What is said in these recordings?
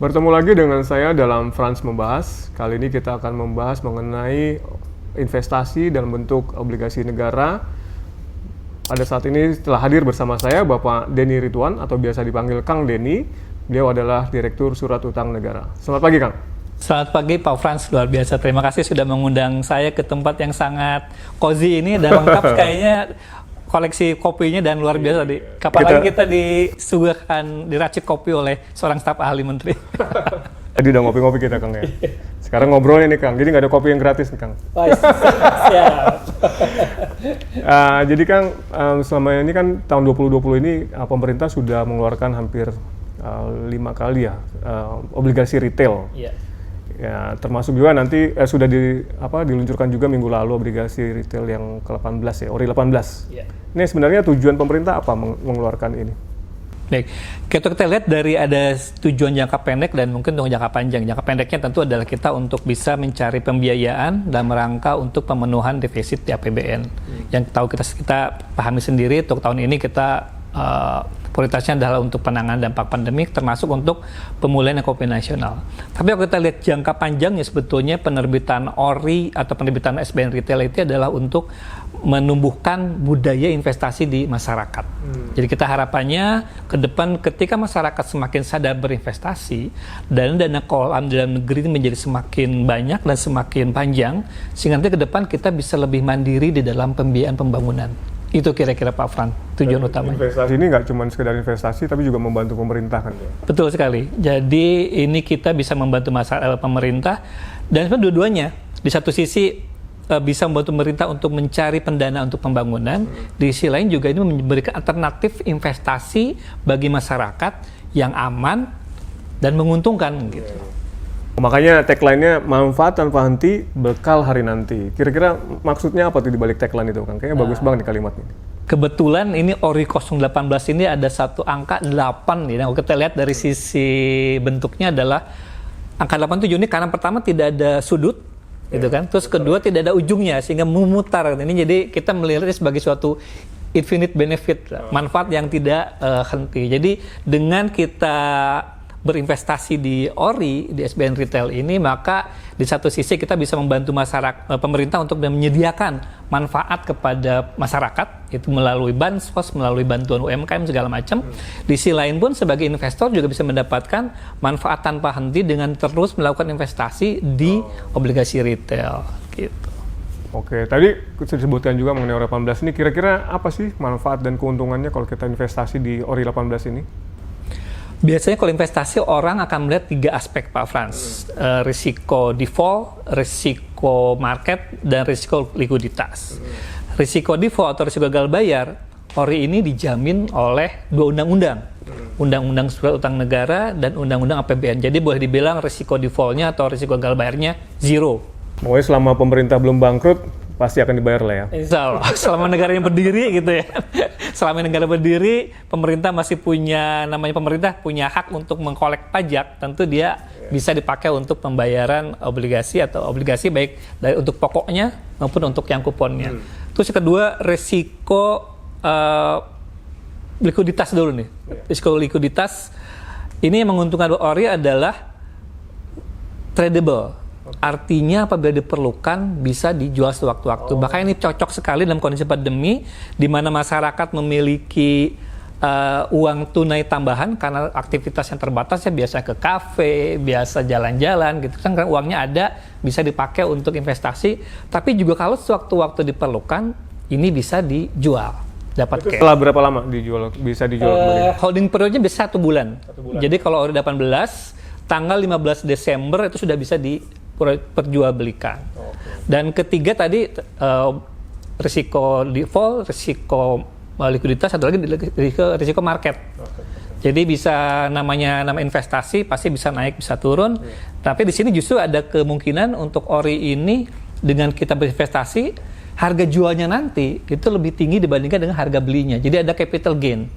Bertemu lagi dengan saya dalam Frans Membahas. Kali ini kita akan membahas mengenai investasi dalam bentuk obligasi negara. Pada saat ini telah hadir bersama saya Bapak Denny Ridwan atau biasa dipanggil Kang Denny. Beliau adalah Direktur Surat Utang Negara. Selamat pagi, Kang. Selamat pagi Pak Frans, luar biasa. Terima kasih sudah mengundang saya ke tempat yang sangat cozy ini dan lengkap kayaknya koleksi kopinya dan luar biasa tadi. Kapan lagi kita disuguhkan diracik kopi oleh seorang staf ahli menteri. Tadi udah ngopi-ngopi kita, Kang, ya. Sekarang ngobrol ini, Kang. Jadi nggak ada kopi yang gratis nih, Kang. Siap. Jadi, Kang, selama ini kan tahun 2020 ini pemerintah sudah mengeluarkan hampir 5 kali ya obligasi retail. Iya. Ya, termasuk juga nanti sudah diluncurkan juga minggu lalu obligasi retail yang ke-18 ya, ORI 18. Iya. Ini sebenarnya tujuan pemerintah apa mengeluarkan ini? Baik, kita lihat dari ada tujuan jangka pendek dan mungkin untuk jangka panjang. Jangka pendeknya tentu adalah kita untuk bisa mencari pembiayaan dalam rangka untuk pemenuhan defisit di APBN. Yang tahu kita pahami sendiri untuk tahun ini kita prioritasnya adalah untuk penanganan dampak pandemik, termasuk untuk pemulihan ekonomi nasional. Tapi kalau kita lihat jangka panjangnya, sebetulnya penerbitan ORI atau penerbitan SBN retail itu adalah untuk menumbuhkan budaya investasi di masyarakat. Jadi kita harapannya ke depan ketika masyarakat semakin sadar berinvestasi, dana kolam dalam negeri ini menjadi semakin banyak dan semakin panjang, sehingga nanti ke depan kita bisa lebih mandiri di dalam pembiayaan pembangunan. Itu kira-kira Pak Fran, tujuan utamanya. Investasi ini nggak cuma sekedar investasi, tapi juga membantu pemerintah kan? Betul sekali. Jadi ini kita bisa membantu pemerintah, dan sebenarnya dua-duanya. Di satu sisi bisa membantu pemerintah untuk mencari pendanaan untuk pembangunan, di sisi lain juga ini memberikan alternatif investasi bagi masyarakat yang aman dan menguntungkan gitu. Makanya tagline-nya manfaat tanpa henti, bekal hari nanti. Kira-kira maksudnya apa tuh di balik tagline itu, Kang? Kayaknya bagus banget nih kalimatnya. Kebetulan ini ORI 018 ini ada satu angka 8 nih. Nah, kalau kita lihat dari sisi bentuknya adalah angka 8 tujuannya karena pertama tidak ada sudut, gitu kan. Terus kedua tidak ada ujungnya sehingga memutar. Ini jadi kita melihatnya sebagai suatu infinite benefit, manfaat yang tidak henti. Jadi dengan kita berinvestasi di ORI, di SBN Retail ini, maka di satu sisi kita bisa membantu masyarakat, pemerintah untuk menyediakan manfaat kepada masyarakat, itu melalui bansos, melalui bantuan UMKM segala macam. Di sisi lain pun sebagai investor juga bisa mendapatkan manfaat tanpa henti dengan terus melakukan investasi di obligasi retail. Gitu. Oke, tadi disebutkan juga mengenai ORI 18 ini, kira-kira apa sih manfaat dan keuntungannya kalau kita investasi di ORI 18 ini? Biasanya kalau investasi orang akan melihat 3 aspek Pak Frans, risiko default, risiko market, dan risiko likuiditas. Risiko default atau risiko gagal bayar, ORI ini dijamin oleh 2 undang-undang, Undang-Undang Surat Utang Negara dan Undang-Undang APBN. Jadi boleh dibilang risiko defaultnya atau risiko gagal bayarnya zero. Pokoknya selama pemerintah belum bangkrut, pasti akan dibayar lah ya. Insya Allah, selama negaranya berdiri gitu ya. Selama negara berdiri, pemerintah masih punya, namanya pemerintah punya hak untuk mengkolek pajak, tentu dia bisa dipakai untuk pembayaran obligasi atau obligasi baik dari untuk pokoknya maupun untuk yang kuponnya. Terus yang kedua, resiko likuiditas dulu nih. Risiko likuiditas ini yang menguntungkan ORI adalah tradable. Artinya apabila diperlukan bisa dijual sewaktu-waktu. Bahkan ini cocok sekali dalam kondisi pandemi di mana masyarakat memiliki uang tunai tambahan karena aktivitas yang terbatas ya, biasa ke kafe, biasa jalan-jalan gitu kan, karena uangnya ada bisa dipakai untuk investasi. Tapi juga kalau sewaktu-waktu diperlukan ini bisa dijual. Dapat cash. Setelah berapa lama bisa dijual kembali? Holding periodnya bisa 1 bulan. Jadi kalau ORI 18 tanggal 15 Desember itu sudah bisa diperjualbelikan. Dan ketiga tadi risiko default, risiko likuiditas, satu lagi risiko market. Jadi bisa nama investasi pasti bisa naik bisa turun. Tapi di sini justru ada kemungkinan untuk ORI ini dengan kita berinvestasi harga jualnya nanti itu lebih tinggi dibandingkan dengan harga belinya. Jadi ada capital gain.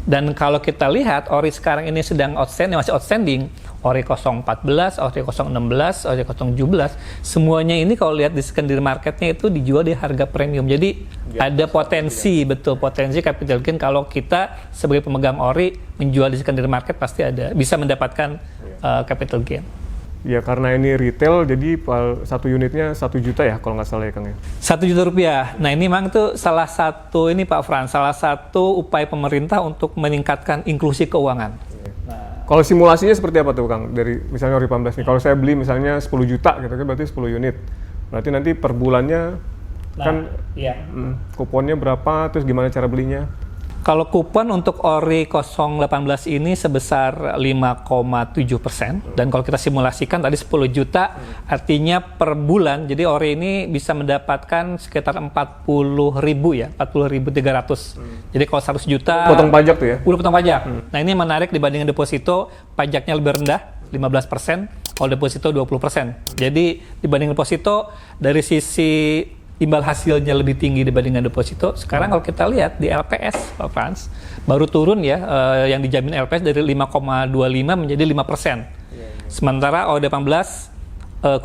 Dan kalau kita lihat ORI sekarang ini sedang masih outstanding, ORI 014, ORI 016, ORI 017, semuanya ini kalau lihat di secondary marketnya itu dijual di harga premium. Jadi ada potensi, potensi capital gain kalau kita sebagai pemegang ORI menjual di secondary market pasti ada, bisa mendapatkan capital gain. Ya karena ini retail, jadi satu unitnya 1 juta ya kalau nggak salah ya Kang ya. 1 juta rupiah. Nah ini memang itu salah satu ini Pak Frans, salah satu upaya pemerintah untuk meningkatkan inklusi keuangan. Kalau simulasinya seperti apa tuh Kang? Dari misalnya Ori 18 nih, kalau saya beli misalnya 10 juta gitu kan berarti 10 unit. Berarti nanti per bulannya kan kuponnya berapa, terus gimana cara belinya? Kalau kupon untuk Ori 018 ini sebesar 5,7%, dan kalau kita simulasikan tadi 10 juta, artinya per bulan, jadi Ori ini bisa mendapatkan sekitar 40.000 ya, 40.300. Jadi kalau 100 juta... Potong pajak tuh ya? Udah potong pajak. Nah ini menarik dibandingkan deposito, pajaknya lebih rendah, 15%, kalau deposito 20%. Jadi dibanding deposito, dari sisi imbal hasilnya lebih tinggi dibandingkan deposito. Sekarang kalau kita lihat di LPS, Pak Frans, baru turun ya, yang dijamin LPS dari 5,25 menjadi 5%. Sementara OD18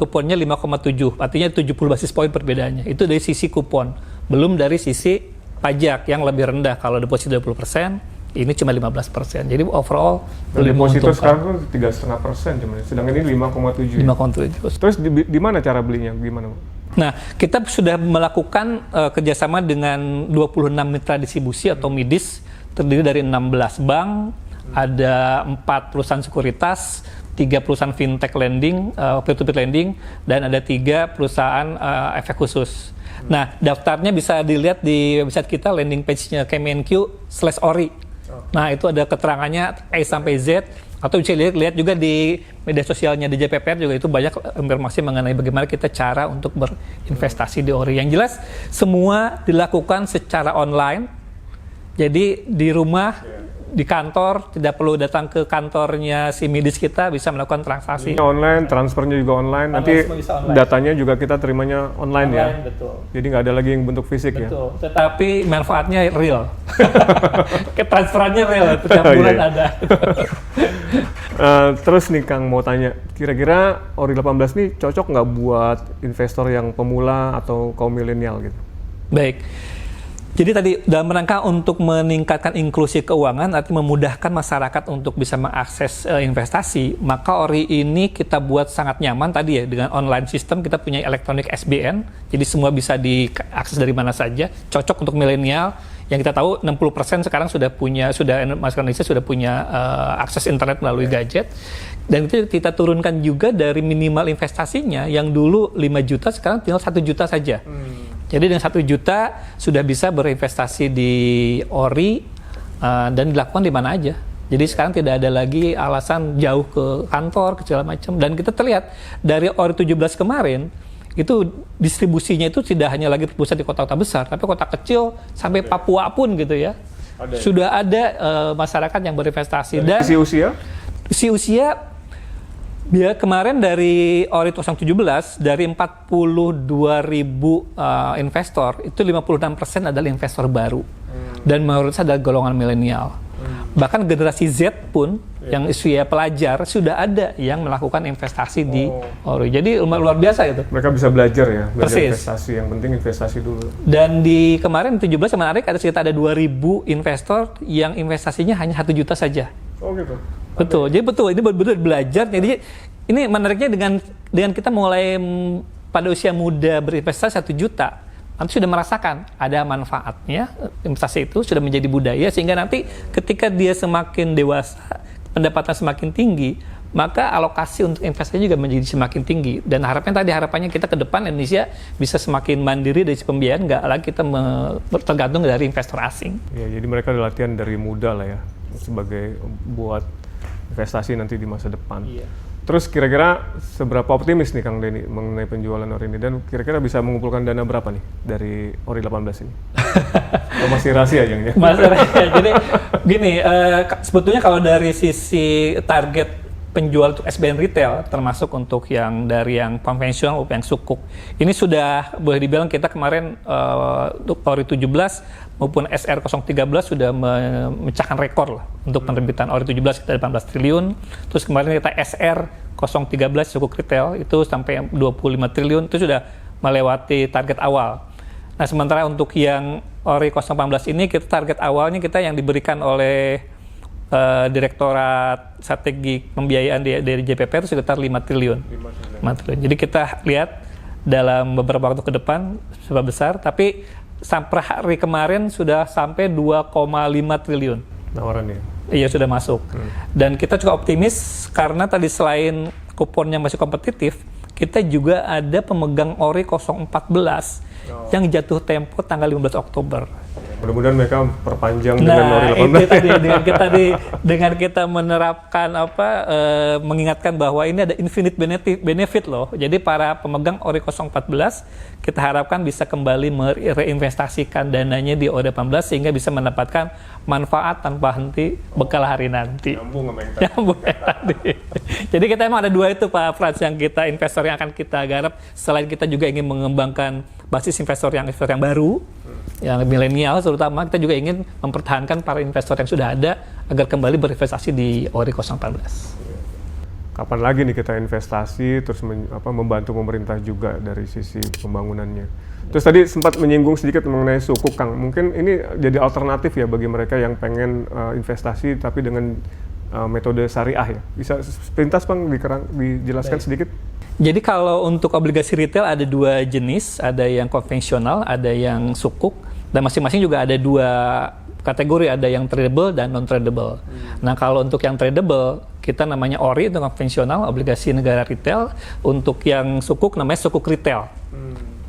kuponnya 5,7, artinya 70 basis poin perbedaannya. Itu dari sisi kupon, belum dari sisi pajak yang lebih rendah. Kalau deposito 20%, ini cuma 15%. Jadi overall deposito sekarang tuh 3,5% cuma, sedangkan ini 5,7. 5,7. Terus di mana cara belinya? Gimana? Nah, kita sudah melakukan kerjasama dengan 26 mitra distribusi atau MIDIS, terdiri dari 16 bank, ada 4 perusahaan sekuritas, 3 perusahaan fintech lending, peer-to-peer lending, dan ada 3 perusahaan efek khusus. Nah, daftarnya bisa dilihat di website kita, landing page-nya Kemenq/Ori. Nah, itu ada keterangannya A sampai Z, atau bisa lihat juga di media sosialnya di JPPR juga, itu banyak informasi mengenai bagaimana kita cara untuk berinvestasi di Ori. Yang jelas semua dilakukan secara online. Jadi di rumah, di kantor, tidak perlu datang ke kantornya si MIDIS, kita bisa melakukan transaksi. Online, transfernya juga online, nanti online. Datanya juga kita terimanya online ya. Betul. Jadi nggak ada lagi yang bentuk fisik ya. Betul. Tetapi manfaatnya real. Transferannya real, setiap bulan ada. Terus nih Kang mau tanya, kira-kira Ori 18 nih cocok nggak buat investor yang pemula atau kaum milenial gitu? Baik. Jadi tadi dalam rangka untuk meningkatkan inklusi keuangan, artinya memudahkan masyarakat untuk bisa mengakses investasi, maka Ori ini kita buat sangat nyaman tadi ya, dengan online system. Kita punya elektronik SBN, jadi semua bisa diakses dari mana saja, cocok untuk milenial. Yang kita tahu 60% sekarang masyarakat Indonesia sudah punya akses internet melalui gadget. Dan itu kita turunkan juga dari minimal investasinya, yang dulu 5 juta, sekarang tinggal 1 juta saja. Jadi dengan 1 juta sudah bisa berinvestasi di Ori, dan dilakukan di mana aja. Jadi sekarang tidak ada lagi alasan jauh ke kantor, ke segala macam. Dan kita terlihat dari Ori 17 kemarin, itu distribusinya itu tidak hanya lagi berpusat di kota-kota besar, tapi kota kecil sampai Papua pun gitu ya. Sudah ada masyarakat yang berinvestasi. Dan si usia dia kemarin dari Ori 017, dari 42.000 investor, itu 56% adalah investor baru. Dan mayoritas adalah golongan milenial. Bahkan generasi Z pun, yang usia pelajar, sudah ada yang melakukan investasi di Ori. Jadi luar biasa itu. Mereka bisa belajar ya, belajar Persis. investasi. Yang penting investasi dulu. Dan di kemarin 17 yang menarik, ada sekitar 2.000 investor yang investasinya hanya 1 juta saja. Oh gitu. Betul, jadi betul, ini betul-betul belajar. Jadi ini menariknya dengan kita mulai pada usia muda berinvestasi 1 juta, nanti sudah merasakan ada manfaatnya, investasi itu sudah menjadi budaya, sehingga nanti ketika dia semakin dewasa, pendapatan semakin tinggi, maka alokasi untuk investasi juga menjadi semakin tinggi. Dan harapannya kita ke depan Indonesia bisa semakin mandiri dari sisi pembiayaan, nggak lagi kita tergantung dari investor asing. Ya, jadi mereka ada latihan dari muda lah ya, sebagai buat investasi nanti di masa depan. Iya. Terus kira-kira seberapa optimis nih Kang Denny mengenai penjualan Ori ini, dan kira-kira bisa mengumpulkan dana berapa nih dari Ori 18 ini? Atau masih rahasia aja ya? Masih rahasia. Jadi gini, sebetulnya kalau dari sisi target penjual untuk SBN retail, termasuk untuk yang dari yang konvensional maupun yang sukuk, ini sudah boleh dibilang kita kemarin untuk Ori 17 maupun SR013 sudah memecahkan rekor lah untuk penerbitan Ori 17, kita 18 triliun. Terus kemarin kita SR013 sukuk retail itu sampai 25 triliun, itu sudah melewati target awal. Nah, sementara untuk yang Ori 018 ini, kita target awalnya kita yang diberikan oleh Direktorat Strategi Pembiayaan dari JPP itu sekitar 5 triliun. 5 triliun. Jadi kita lihat dalam beberapa waktu ke depan sebab besar, tapi sampai hari kemarin sudah sampai 2,5 triliun. Nawarannya. Iya, sudah masuk. Dan kita juga optimis karena tadi selain kuponnya masih kompetitif, kita juga ada pemegang ORI 014 yang jatuh tempo tanggal 15 Oktober. Mudah-mudahan mereka perpanjang dengan ORI 18. Itu tadi dengan kita menerapkan mengingatkan bahwa ini ada infinite benefit loh. Jadi para pemegang ORI 014 kita harapkan bisa kembali mereinvestasikan dananya di ORI 18 sehingga bisa mendapatkan manfaat tanpa henti bekal hari nanti. Nyambung sama yang tadi. Jadi kita emang ada dua itu Pak Frans yang kita investor yang akan kita garap. Selain kita juga ingin mengembangkan basis investor yang baru, yang milenial terutama, kita juga ingin mempertahankan para investor yang sudah ada agar kembali berinvestasi di ORI 014. Kapan lagi nih kita investasi terus membantu pemerintah juga dari sisi pembangunannya. Terus tadi sempat menyinggung sedikit mengenai sukuk, Kang. Mungkin ini jadi alternatif ya bagi mereka yang pengen investasi tapi dengan metode syariah ya. Bisa sepintas Bang dijelaskan sedikit? Jadi kalau untuk obligasi retail ada dua jenis, ada yang konvensional, ada yang sukuk, dan masing-masing juga ada dua kategori, ada yang tradable dan non-tradable. Nah kalau untuk yang tradable, kita namanya ORI, itu konvensional, obligasi negara retail. Untuk yang sukuk namanya sukuk retail.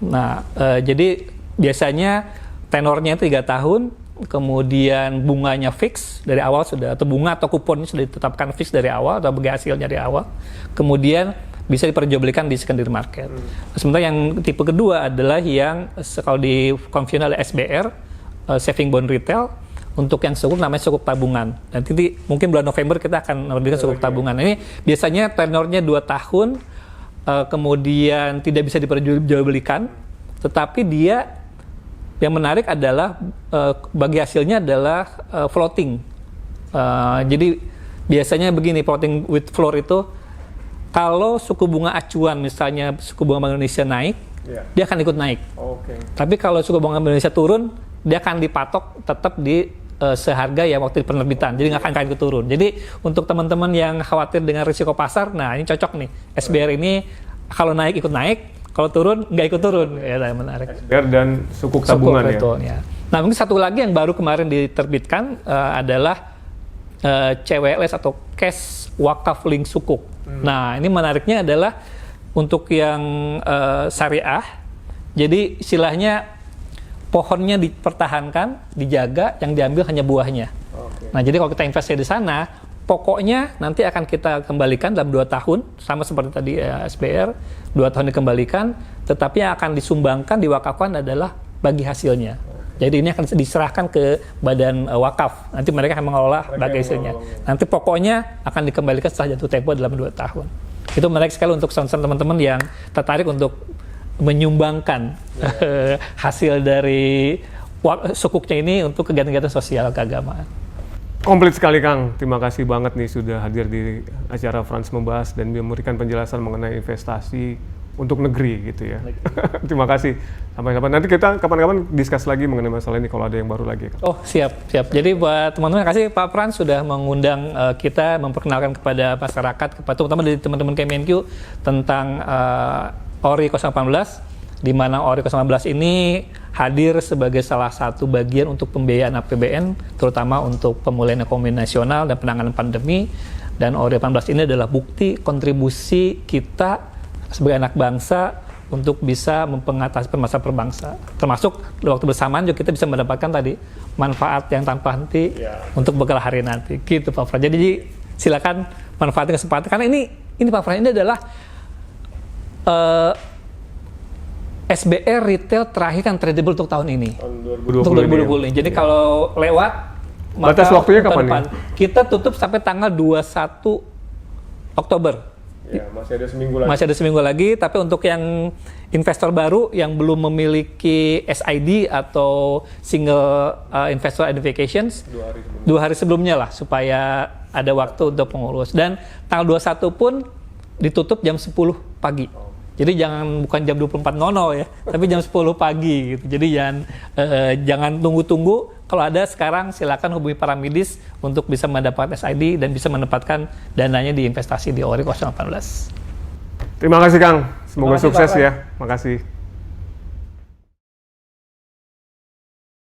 Nah jadi biasanya tenornya 3 tahun, kemudian bunganya fix dari awal sudah, atau bunga atau kuponnya sudah ditetapkan fix dari awal, atau bagi hasilnya dari awal. Kemudian bisa diperjualbelikan di secondary market. Sementara yang tipe kedua adalah yang kalau di konvensional SBR, saving bond retail. Untuk yang sukuk namanya sukuk tabungan. Nanti mungkin bulan November kita akan memberikan sukuk tabungan. Ini biasanya tenornya 2 tahun, kemudian tidak bisa diperjualbelikan, tetapi dia yang menarik adalah bagi hasilnya adalah floating. Jadi biasanya begini, floating with floor itu kalau suku bunga acuan misalnya suku bunga Bank Indonesia naik, dia akan ikut naik. Tapi kalau suku bunga Bank Indonesia turun, dia akan dipatok tetap di seharga ya waktu penerbitan, jadi nggak akan ikut turun. Jadi untuk teman-teman yang khawatir dengan risiko pasar, nah ini cocok nih. SBR ini kalau naik ikut naik, kalau turun nggak ikut turun, ya menarik. SBR dan sukuk tabungan ya. Nah mungkin satu lagi yang baru kemarin diterbitkan adalah CWLS atau Cash Wakaf Link Sukuk. Nah ini menariknya adalah untuk yang syariah, jadi istilahnya pohonnya dipertahankan, dijaga, yang diambil hanya buahnya. Nah, jadi kalau kita investasi di sana, pokoknya nanti akan kita kembalikan dalam 2 tahun, sama seperti tadi SBR, 2 tahun dikembalikan, tetapi yang akan disumbangkan, diwakafkan adalah bagi hasilnya. Jadi ini akan diserahkan ke badan wakaf. Nanti mereka akan mengelola bagi hasilnya. Nanti pokoknya akan dikembalikan setelah jatuh tempo dalam 2 tahun. Itu menarik sekali untuk teman-teman yang tertarik untuk menyumbangkan hasil dari sukuknya ini untuk kegiatan-kegiatan sosial keagamaan. Komplit sekali Kang, terima kasih banget nih sudah hadir di acara Frans Membahas dan memberikan penjelasan mengenai investasi untuk negeri gitu ya. Terima kasih. Sampai-sampai nanti kita kapan-kapan diskus lagi mengenai masalah ini kalau ada yang baru lagi. Oh siap. Jadi buat teman-teman, terima kasih Pak Frans sudah mengundang kita, memperkenalkan kepada masyarakat, terutama dari teman-teman Kemenq tentang ORI 018, di mana ORI 018 ini hadir sebagai salah satu bagian untuk pembiayaan APBN, terutama untuk pemulihan ekonomi nasional dan penanganan pandemi. Dan ORI 18 ini adalah bukti kontribusi kita sebagai anak bangsa untuk bisa mengatasi permasalahan berbangsa. Termasuk waktu bersamaan juga kita bisa mendapatkan tadi manfaat yang tanpa henti untuk bekal hari nanti. Gitu Pak Frans. Jadi silakan manfaatkan kesempatan, karena ini Pak Frans, ini adalah SBR retail terakhir kan tradable untuk tahun ini. Untuk 2020 ini. Jadi kalau lewat, batas waktunya kapan nih? Kita tutup sampai tanggal 21 Oktober. Ya, masih ada seminggu lagi. Masih ada seminggu lagi, tapi untuk yang investor baru yang belum memiliki SID atau single investor identifications, 2 hari sebelumnya lah, supaya ada waktu untuk pengurus. Dan tanggal 21 pun ditutup jam 10 pagi. Jadi bukan jam 24.00 ya, tapi jam 10 pagi gitu. Jadi jangan tunggu-tunggu, Kalau ada sekarang silakan hubungi para medis untuk bisa mendapatkan SID dan bisa menempatkan dananya di investasi di ORI 018. Terima kasih Kang, semoga Terima kasih, sukses Pak. ya. Makasih.